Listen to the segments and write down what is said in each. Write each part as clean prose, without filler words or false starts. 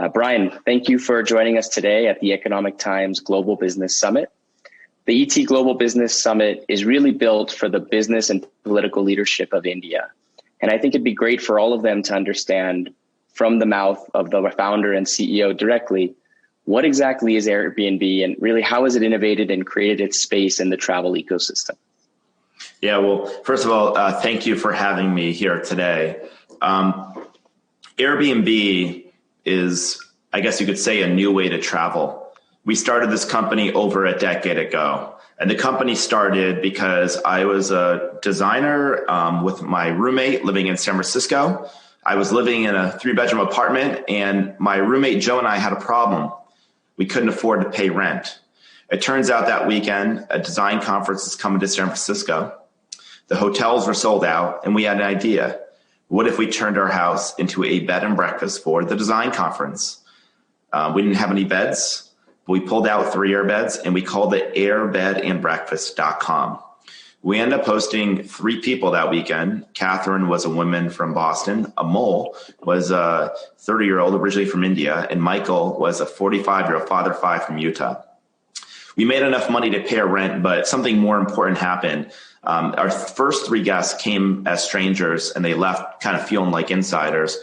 Brian, thank you for joining us today at the Economic Times Global Business Summit. The ET Global Business Summit is really built for the business and political leadership of India. And I think it'd be great for all of them to understand from the mouth of the founder and CEO directly, what exactly is Airbnb and really how has it innovated and created its space in the travel ecosystem? Yeah, well, first of all, thank you for having me here today. Airbnb is, I guess you could say, a new way to travel. We started this company over a decade ago. And the company started because I was a designer with my roommate living in San Francisco. I was living in a 3-bedroom apartment, and my roommate Joe and I had a problem. We couldn't afford to pay rent. It turns out that weekend, a design conference is coming to San Francisco. The hotels were sold out, and we had an idea. What if we turned our house into a bed and breakfast for the design conference? We didn't have any beds. We pulled out 3 air beds, and we called it airbedandbreakfast.com. We ended up hosting 3 people that weekend. Catherine was a woman from Boston. Amol was a 30-year-old originally from India. And Michael was a 45-year-old father of 5 from Utah. We made enough money to pay our rent, but something more important happened. Our first 3 guests came as strangers, and they left kind of feeling like insiders.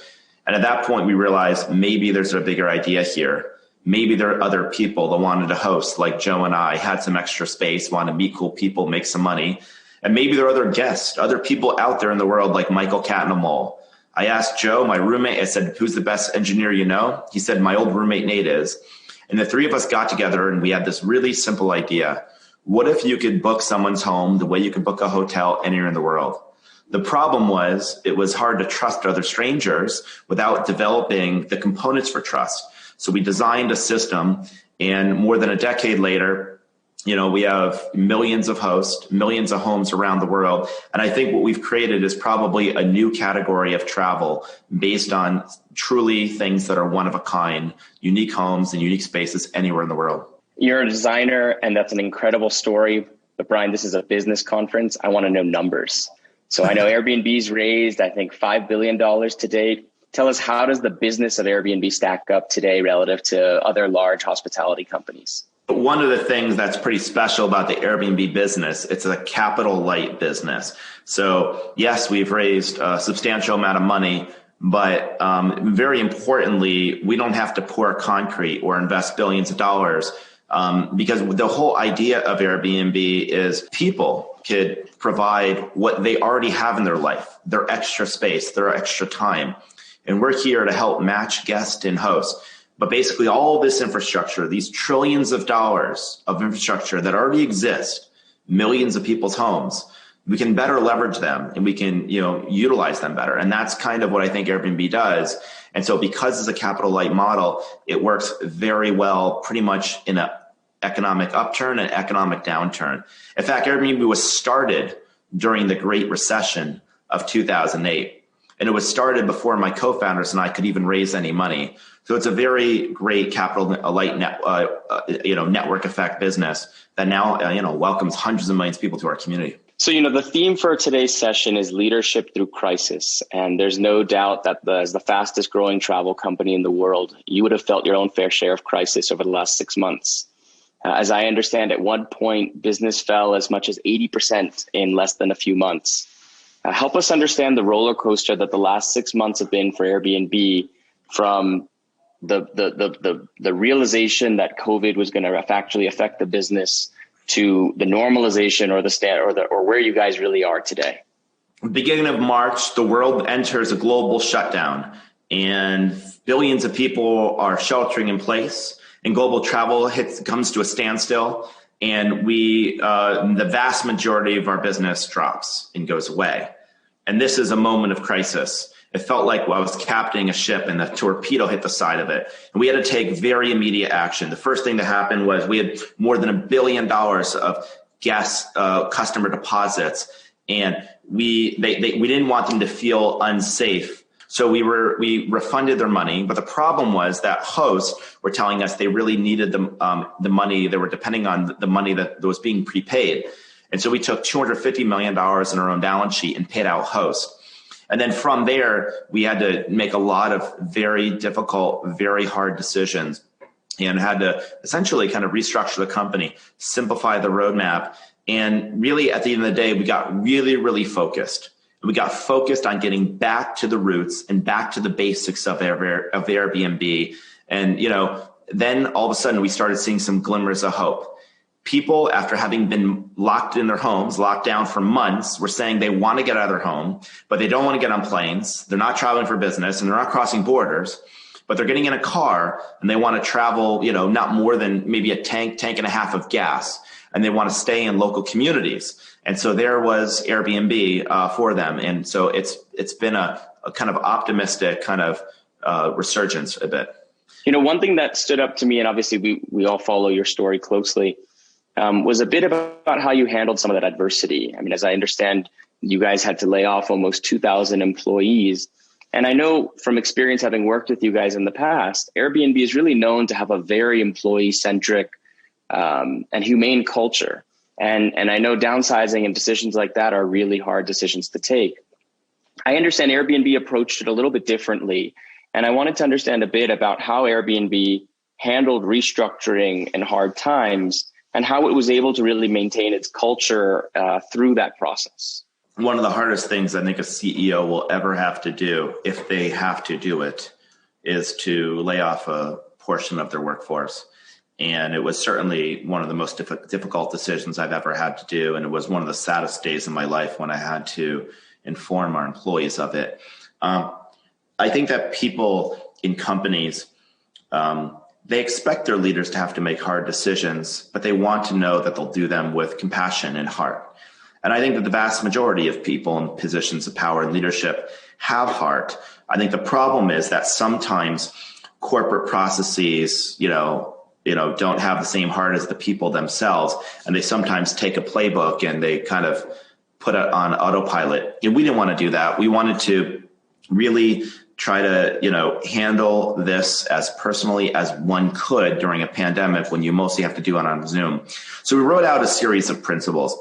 And at that point, we realized maybe there's a bigger idea here. Maybe there are other people that wanted to host, like Joe and I, had some extra space, want to meet cool people, make some money. And maybe there are other guests, other people out there in the world like Michael, Cat, and Amol. I asked Joe, my roommate, I said, who's the best engineer you know? He said, my old roommate Nate is. And the 3 of us got together and we had this really simple idea. What if you could book someone's home the way you could book a hotel anywhere in the world? The problem was it was hard to trust other strangers without developing the components for trust. So we designed a system, and more than a decade later, we have millions of hosts, millions of homes around the world. And I think what we've created is probably a new category of travel based on truly things that are one of a kind, unique homes and unique spaces anywhere in the world. You're a designer, and that's an incredible story. But Brian, this is a business conference. I want to know numbers. So I know Airbnb's raised, I think, $5 billion to date. Tell us, how does the business of Airbnb stack up today relative to other large hospitality companies? One of the things that's pretty special about the Airbnb business, it's a capital light business. So yes, we've raised a substantial amount of money, but very importantly, we don't have to pour concrete or invest billions of dollars because the whole idea of Airbnb is people could provide what they already have in their life, their extra space, their extra time. And we're here to help match guests and hosts. But basically all this infrastructure, these trillions of dollars of infrastructure that already exist, millions of people's homes, we can better leverage them and we can, utilize them better. And that's kind of what I think Airbnb does. And so because it's a capital light model, it works very well pretty much in an economic upturn and economic downturn. In fact, Airbnb was started during the Great Recession of 2008. And it was started before my co-founders and I could even raise any money. So it's a very great capital light network effect business that now welcomes hundreds of millions of people to our community. So the theme for today's session is leadership through crisis, and there's no doubt that as the fastest growing travel company in the world, you would have felt your own fair share of crisis over the last 6 months. As I understand, at one point, business fell as much as 80% in less than a few months. Help us understand the roller coaster that the last 6 months have been for Airbnb, from the realization that COVID was going to actually affect the business to the normalization or where you guys really are today. Beginning of March, the world enters a global shutdown, and billions of people are sheltering in place, and global travel comes to a standstill, and the vast majority of our business drops and goes away. And this is a moment of crisis. It felt like I was captaining a ship and the torpedo hit the side of it. And we had to take very immediate action. The first thing that happened was we had more than $1 billion of customer deposits. And we didn't want them to feel unsafe. So we refunded their money. But the problem was that hosts were telling us they really needed the money. They were depending on the money that was being prepaid. And so we took $250 million in our own balance sheet and paid out hosts. And then from there, we had to make a lot of very difficult, very hard decisions and had to essentially kind of restructure the company, simplify the roadmap. And really, at the end of the day, we got really, really focused. We got focused on getting back to the roots and back to the basics of Airbnb. And, then all of a sudden we started seeing some glimmers of hope. People, after having been locked in their homes, locked down for months, were saying they want to get out of their home, but they don't want to get on planes. They're not traveling for business and they're not crossing borders, but they're getting in a car and they want to travel, not more than maybe a tank and a half of gas. And they want to stay in local communities. And so there was Airbnb for them. And so it's been a kind of optimistic kind of resurgence a bit. One thing that stood up to me, and obviously we all follow your story closely, was a bit about how you handled some of that adversity. I mean, as I understand, you guys had to lay off almost 2,000 employees. And I know from experience, having worked with you guys in the past, Airbnb is really known to have a very employee-centric and humane culture. And I know downsizing and decisions like that are really hard decisions to take. I understand Airbnb approached it a little bit differently. And I wanted to understand a bit about how Airbnb handled restructuring in hard times and how it was able to really maintain its culture through that process. One of the hardest things I think a CEO will ever have to do, if they have to do it, is to lay off a portion of their workforce. And it was certainly one of the most difficult decisions I've ever had to do. And it was one of the saddest days in my life when I had to inform our employees of it. I think that people in companies, they expect their leaders to have to make hard decisions, but they want to know that they'll do them with compassion and heart. And I think that the vast majority of people in positions of power and leadership have heart. I think the problem is that sometimes corporate processes, don't have the same heart as the people themselves. And they sometimes take a playbook and they kind of put it on autopilot. And we didn't want to do that. We wanted to really try to, handle this as personally as one could during a pandemic when you mostly have to do it on Zoom. So we wrote out a series of principles.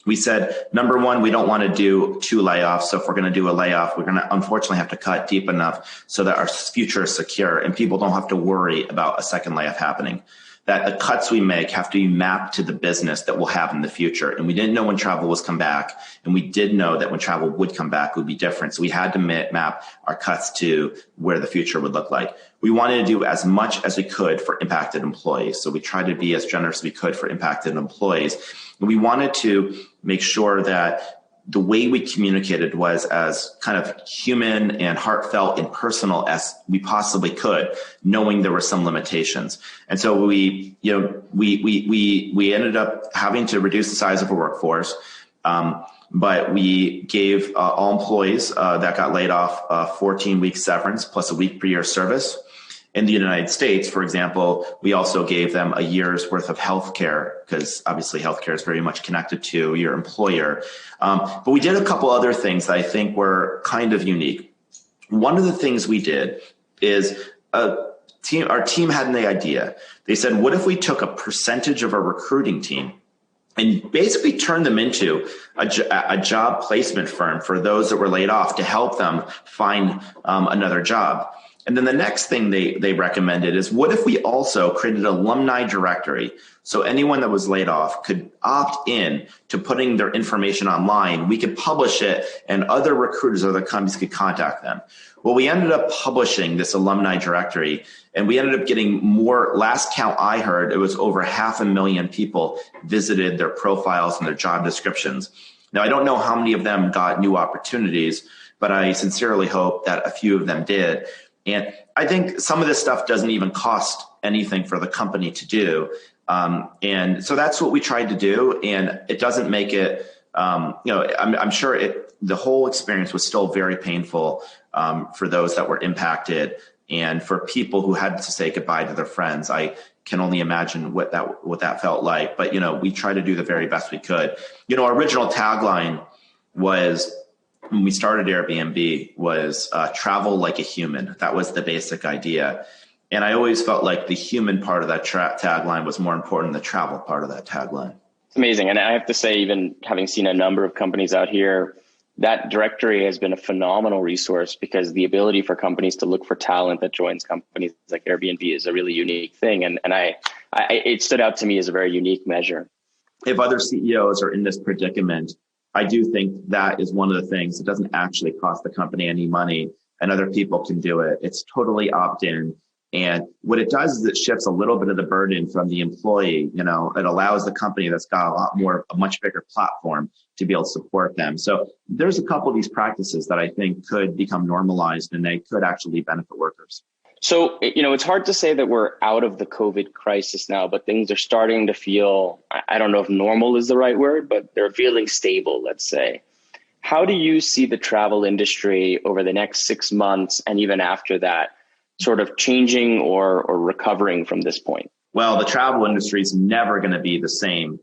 We said, number one, we don't want to do 2 layoffs. So if we're going to do a layoff, we're going to unfortunately have to cut deep enough so that our future is secure and people don't have to worry about a second layoff happening. That the cuts we make have to be mapped to the business that will happen in the future. And we didn't know when travel was come back. And we did know that when travel would come back, it would be different. So we had to map our cuts to where the future would look like. We wanted to do as much as we could for impacted employees. So we tried to be as generous as we could for impacted employees. And we wanted to make sure that the way we communicated was as kind of human and heartfelt and personal as we possibly could, knowing there were some limitations. And so we ended up having to reduce the size of our workforce. But we gave all employees that got laid off 14-week severance plus a week per year service. In the United States, for example, we also gave them a year's worth of health care because obviously healthcare is very much connected to your employer. But we did a couple other things that I think were kind of unique. One of the things we did is our team had an idea. They said, what if we took a percentage of our recruiting team and basically turned them into a job placement firm for those that were laid off to help them find another job? And then the next thing they recommended is, what if we also created an alumni directory so anyone that was laid off could opt in to putting their information online? We could publish it and other recruiters or other companies could contact them. Well, we ended up publishing this alumni directory and we ended up getting more. Last count I heard, it was over 500,000 people visited their profiles and their job descriptions. Now, I don't know how many of them got new opportunities, but I sincerely hope that a few of them did. And I think some of this stuff doesn't even cost anything for the company to do. And so that's what we tried to do. And it doesn't make it, I'm sure the whole experience was still very painful for those that were impacted. And for people who had to say goodbye to their friends, I can only imagine what that felt like. But, we tried to do the very best we could. Our original tagline was, when we started Airbnb, was travel like a human. That was the basic idea. And I always felt like the human part of that tagline was more important than the travel part of that tagline. It's amazing. And I have to say, even having seen a number of companies out here, that directory has been a phenomenal resource because the ability for companies to look for talent that joins companies like Airbnb is a really unique thing. And it stood out to me as a very unique measure. If other CEOs are in this predicament, I do think that is one of the things that doesn't actually cost the company any money and other people can do it. It's totally opt-in. And what it does is it shifts a little bit of the burden from the employee. It allows the company that's got a much bigger platform to be able to support them. So there's a couple of these practices that I think could become normalized and they could actually benefit workers. So, it's hard to say that we're out of the COVID crisis now, but things are starting to feel, I don't know if normal is the right word, but they're feeling stable, let's say. How do you see the travel industry over the next 6 months and even after that sort of changing or recovering from this point? Well, the travel industry is never going to be the same.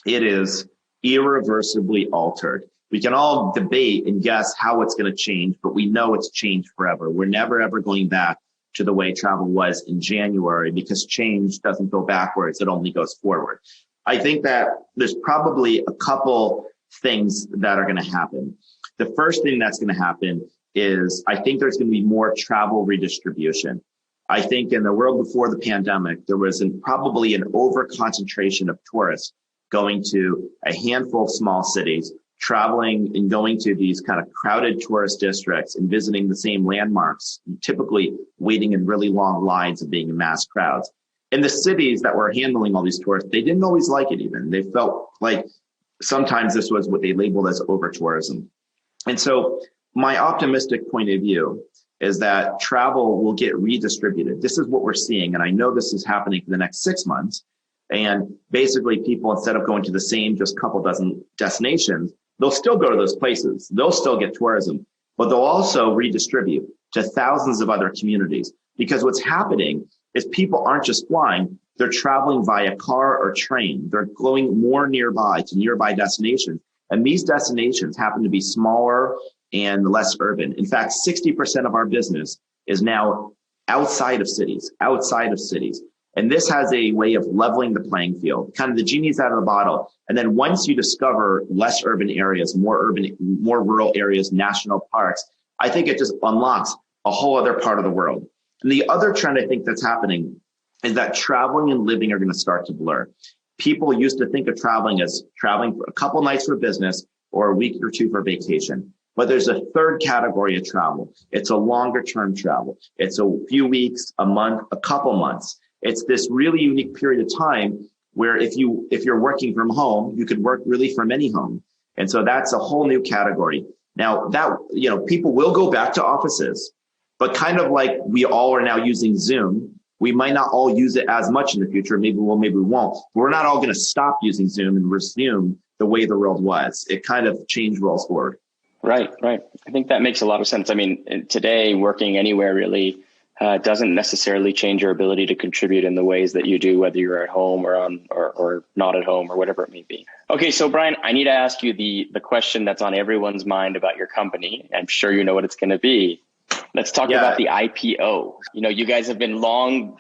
It is irreversibly altered. We can all debate and guess how it's going to change, but we know it's changed forever. We're never, ever going back to the way travel was in January because change doesn't go backwards. It only goes forward. I think that there's probably a couple things that are going to happen. The first thing that's going to happen is I think there's going to be more travel redistribution. I think in the world before the pandemic, there was probably an over concentration of tourists going to a handful of small cities, traveling and going to these kind of crowded tourist districts and visiting the same landmarks, typically waiting in really long lines and being in mass crowds. In the cities that were handling all these tourists, they didn't always like it even. They felt like sometimes this was what they labeled as over tourism. And so my optimistic point of view is that travel will get redistributed. This is what we're seeing. And I know this is happening for the next 6 months. And basically people, instead of going to the same just couple dozen destinations, they'll still go to those places. They'll still get tourism, but they'll also redistribute to thousands of other communities. Because what's happening is people aren't just flying, they're traveling via car or train. They're going more nearby to nearby destinations. And these destinations happen to be smaller and less urban. In fact, 60% of our business is now outside of cities. And this has a way of leveling the playing field, kind of the genie's out of the bottle. And then once you discover less urban areas, more rural areas, national parks, I think it just unlocks a whole other part of the world. And the other trend I think that's happening is that traveling and living are going to start to blur. People used to think of traveling as traveling for a couple nights for business or a week or two for vacation. But there's a third category of travel. It's a longer term travel. It's a few weeks, a month, a couple months. It's this really unique period of time where if you're working from home, you could work really from any home. And so that's a whole new category. Now that, people will go back to offices, but kind of like we all are now using Zoom, we might not all use it as much in the future. Maybe we will, maybe we won't. We're not all going to stop using Zoom and resume the way the world was. It kind of changed rolls forward. Right. I think that makes a lot of sense. I mean, today working anywhere really doesn't necessarily change your ability to contribute in the ways that you do, whether you're at home or not at home or whatever it may be. Okay, so Brian, I need to ask you the question that's on everyone's mind about your company. I'm sure you know what it's going to be. Let's talk about the IPO. You guys have been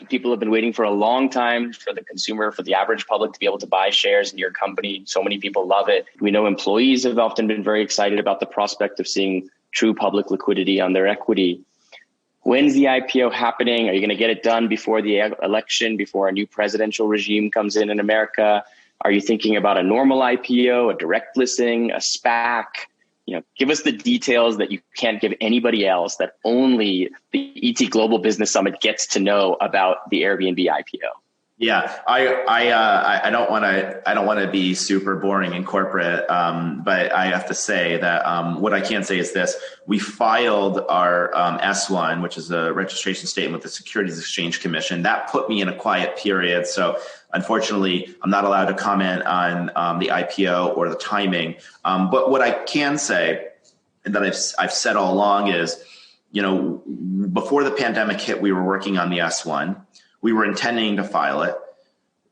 people have been waiting for a long time for the consumer, for the average public to be able to buy shares in your company. So many people love it. We know employees have often been very excited about the prospect of seeing true public liquidity on their equity. When's the IPO happening? Are you going to get it done before the election, before a new presidential regime comes in America? Are you thinking about a normal IPO, a direct listing, a SPAC? Give us the details that you can't give anybody else, that only the ET Global Business Summit gets to know about the Airbnb IPO. Yeah, I don't want to be super boring and corporate, but I have to say that what I can say is this: we filed our S1, which is a registration statement with the Securities Exchange Commission. That put me in a quiet period, so unfortunately, I'm not allowed to comment on the IPO or the timing. But what I can say, and that I've said all along, is before the pandemic hit, we were working on the S1. We were intending to file it.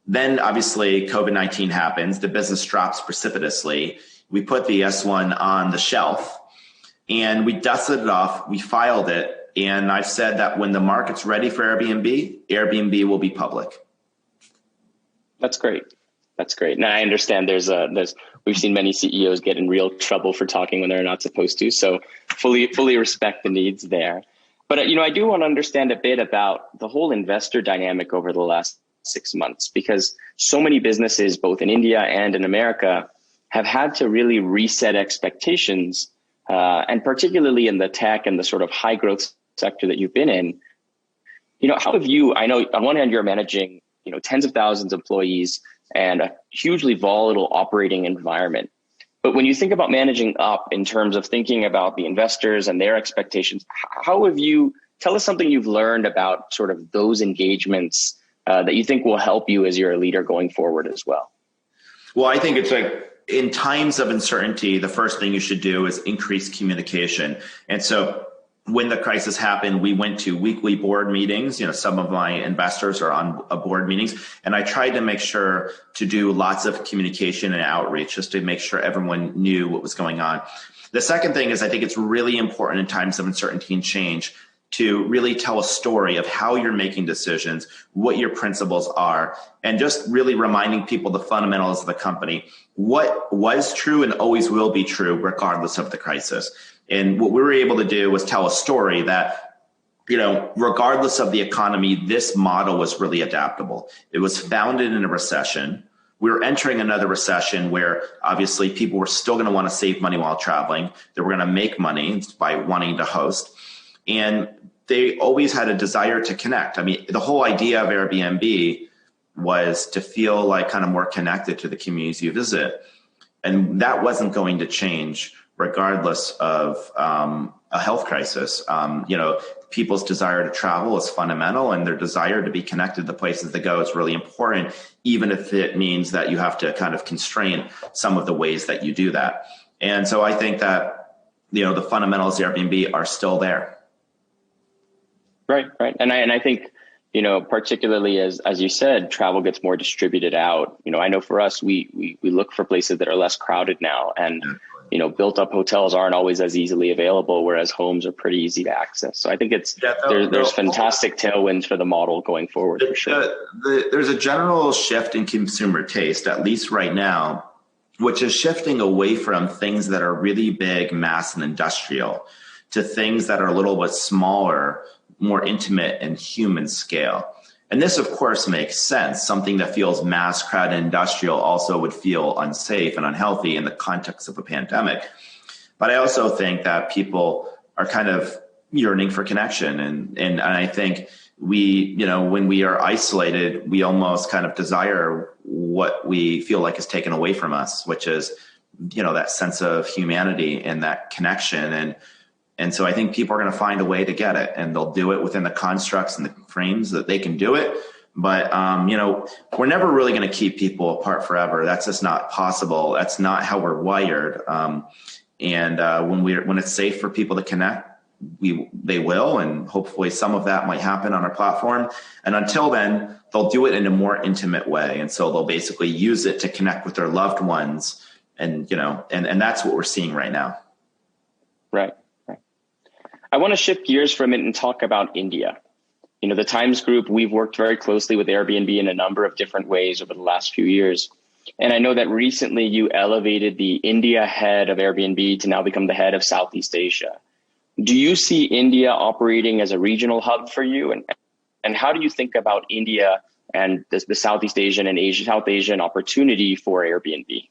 Then obviously COVID-19 happens. The business drops precipitously. We put the S1 on the shelf and we dusted it off. We filed it. And I've said that when the market's ready for Airbnb will be public. That's great. And I understand there's we've seen many CEOs get in real trouble for talking when they're not supposed to. So fully respect the needs there. But, I do want to understand a bit about the whole investor dynamic over the last 6 months, because so many businesses, both in India and in America, have had to really reset expectations, and particularly in the tech and the sort of high growth sector that you've been in. How have you, I know on one hand you're managing, tens of thousands of employees and a hugely volatile operating environment. But when you think about managing up in terms of thinking about the investors and their expectations, how have you, tell us something you've learned about sort of those engagements that you think will help you as you're a leader going forward as well? Well, I think it's like in times of uncertainty, the first thing you should do is increase communication. And so when the crisis happened, we went to weekly board meetings. Some of my investors are on board meetings, and I tried to make sure to do lots of communication and outreach just to make sure everyone knew what was going on. The second thing is I think it's really important in times of uncertainty and change to really tell a story of how you're making decisions, what your principles are, and just really reminding people the fundamentals of the company, what was true and always will be true regardless of the crisis. And what we were able to do was tell a story that, regardless of the economy, this model was really adaptable. It was founded in a recession. We were entering another recession where obviously people were still going to want to save money while traveling. They were going to make money by wanting to host. And they always had a desire to connect. I mean, the whole idea of Airbnb was to feel like kind of more connected to the communities you visit. And that wasn't going to change regardless of a health crisis. People's desire to travel is fundamental, and their desire to be connected to the places they go is really important, even if it means that you have to kind of constrain some of the ways that you do that. And so I think that, the fundamentals of Airbnb are still there. Right. And I think, particularly as you said, travel gets more distributed out. I know for us, we look for places that are less crowded now, and built up hotels aren't always as easily available, whereas homes are pretty easy to access. So I think there's fantastic tailwinds for the model going forward for sure. There's a general shift in consumer taste, at least right now, which is shifting away from things that are really big, mass and industrial to things that are a little bit smaller, more intimate and human scale. And this, of course, makes sense. Something that feels mass, crowded, industrial also would feel unsafe and unhealthy in the context of a pandemic. But I also think that people are kind of yearning for connection. And I think we, when we are isolated, we almost kind of desire what we feel like is taken away from us, which is, that sense of humanity and that connection. And so I think people are going to find a way to get it, and they'll do it within the constructs and the frames that they can do it. But, we're never really going to keep people apart forever. That's just not possible. That's not how we're wired. When it's safe for people to connect, they will, and hopefully some of that might happen on our platform. And until then, they'll do it in a more intimate way. And so they'll basically use it to connect with their loved ones. And, and that's what we're seeing right now. Right. I want to shift gears for a minute and talk about India. The Times Group, we've worked very closely with Airbnb in a number of different ways over the last few years. And I know that recently you elevated the India head of Airbnb to now become the head of Southeast Asia. Do you see India operating as a regional hub for you? And how do you think about India and the Southeast Asian and South Asian opportunity for Airbnb?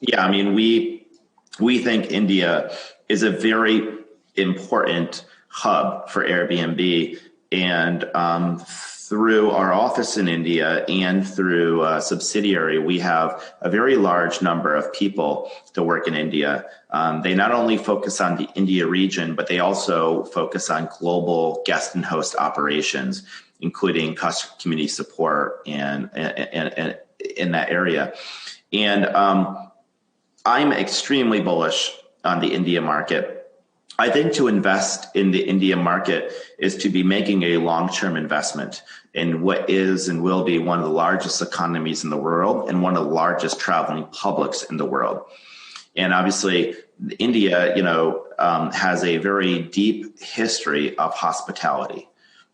Yeah, I mean, we think India is a very important hub for Airbnb, and through our office in India and through a subsidiary, we have a very large number of people to work in India. They not only focus on the India region, but they also focus on global guest and host operations, including customer community support and in that area. And I'm extremely bullish on the India market. I think to invest in the India market is to be making a long-term investment in what is and will be one of the largest economies in the world and one of the largest traveling publics in the world. And obviously, India, has a very deep history of hospitality.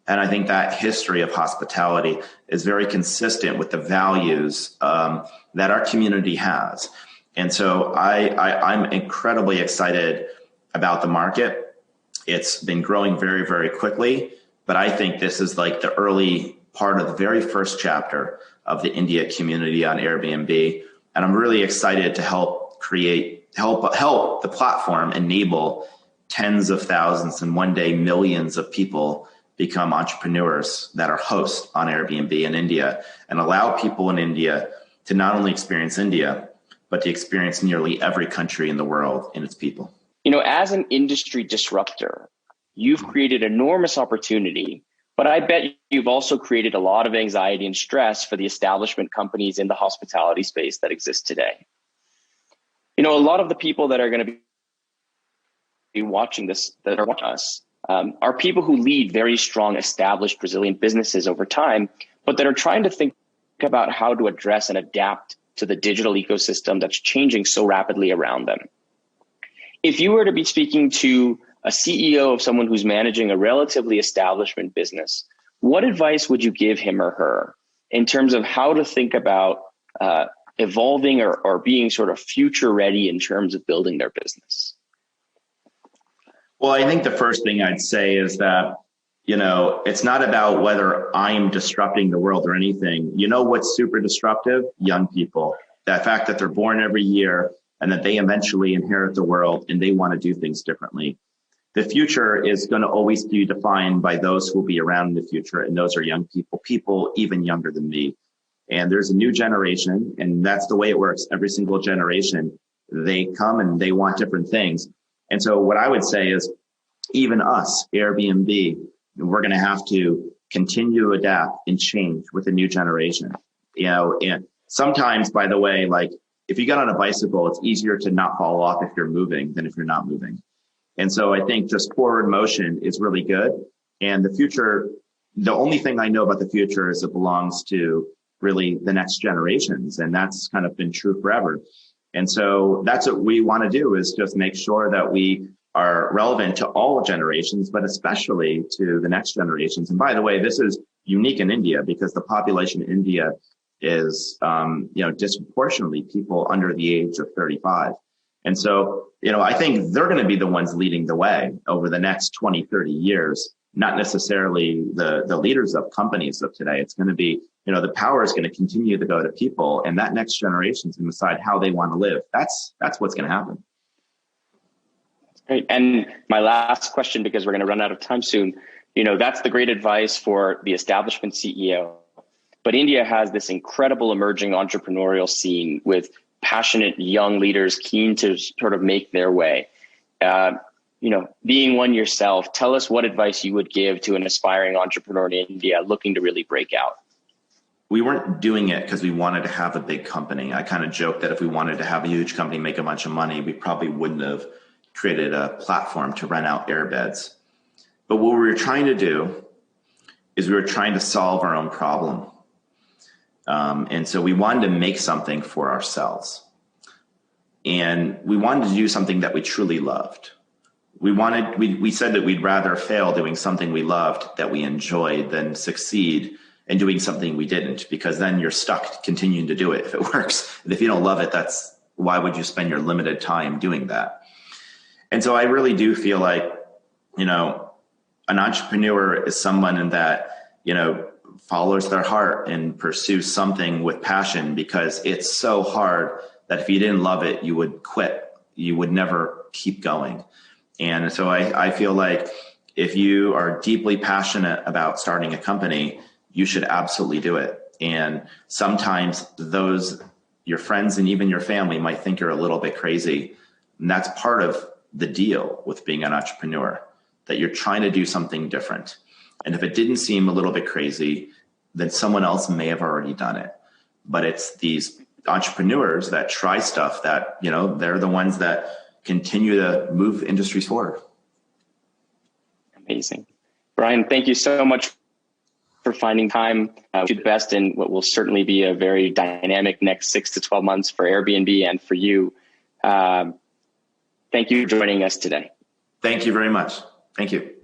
And I think that history of hospitality is very consistent with the values that our community has. And so I'm incredibly excited about the market. It's been growing very, very quickly, but I think this is like the early part of the very first chapter of the India community on Airbnb. And I'm really excited to help the platform enable tens of thousands and one day millions of people become entrepreneurs that are hosts on Airbnb in India, and allow people in India to not only experience India, but to experience nearly every country in the world and its people. You know, as an industry disruptor, you've created enormous opportunity, but I bet you've also created a lot of anxiety and stress for the establishment companies in the hospitality space that exist today. You know, a lot of the people that are going to be watching this, that are watching us, are people who lead very strong, established Brazilian businesses over time, but that are trying to think about how to address and adapt to the digital ecosystem that's changing so rapidly around them. If you were to be speaking to a CEO of someone who's managing a relatively establishment business, what advice would you give him or her in terms of how to think about evolving or being sort of future ready in terms of building their business? Well, I think the first thing I'd say is that, you know, it's not about whether I'm disrupting the world or anything. You know what's super disruptive? Young people. That fact that they're born every year and that they eventually inherit the world and they want to do things differently. The future is going to always be defined by those who will be around in the future, and those are young people even younger than me. And there's a new generation, and that's the way it works. Every single generation, they come and they want different things. And so what I would say is, even us, Airbnb, we're going to have to continue to adapt and change with the new generation. You know, and sometimes, by the way, like if you get on a bicycle, it's easier to not fall off if you're moving than if you're not moving. And so I think just forward motion is really good. And the future, the only thing I know about the future is it belongs to really the next generations. And that's kind of been true forever. And so that's what we want to do, is just make sure that we are relevant to all generations, but especially to the next generations. And by the way, this is unique in India because the population in India is, disproportionately people under the age of 35. And so, you know, I think they're going to be the ones leading the way over the next 20, 30 years, not necessarily the leaders of companies of today. It's going to be, you know, the power is going to continue to go to people, and that next generation is going to decide how they want to live. That's what's going to happen. Great. And my last question, because we're going to run out of time soon, you know, that's the great advice for the establishment CEO. But India has this incredible emerging entrepreneurial scene with passionate young leaders keen to sort of make their way. Being one yourself, tell us what advice you would give to an aspiring entrepreneur in India looking to really break out. We weren't doing it because we wanted to have a big company. I kind of joke that if we wanted to have a huge company, make a bunch of money, we probably wouldn't have created a platform to rent out airbeds. But what we were trying to do is we were trying to solve our own problem. And so we wanted to make something for ourselves. And we wanted to do something that we truly loved. We said that we'd rather fail doing something we loved, that we enjoyed, than succeed in doing something we didn't, because then you're stuck continuing to do it if it works. And if you don't love it, why would you spend your limited time doing that? And so I really do feel like, you know, an entrepreneur is someone that, you know, follows their heart and pursues something with passion, because it's so hard that if you didn't love it, you would quit. You would never keep going. And so I feel like if you are deeply passionate about starting a company, you should absolutely do it. And sometimes your friends and even your family might think you're a little bit crazy. And that's part of the deal with being an entrepreneur, that you're trying to do something different. And if it didn't seem a little bit crazy, then someone else may have already done it. But it's these entrepreneurs that try stuff that, you know, they're the ones that continue to move industries forward. Amazing. Brian, thank you so much for finding time to do the best in what will certainly be a very dynamic next 6 to 12 months for Airbnb and for you. Thank you for joining us today. Thank you very much. Thank you.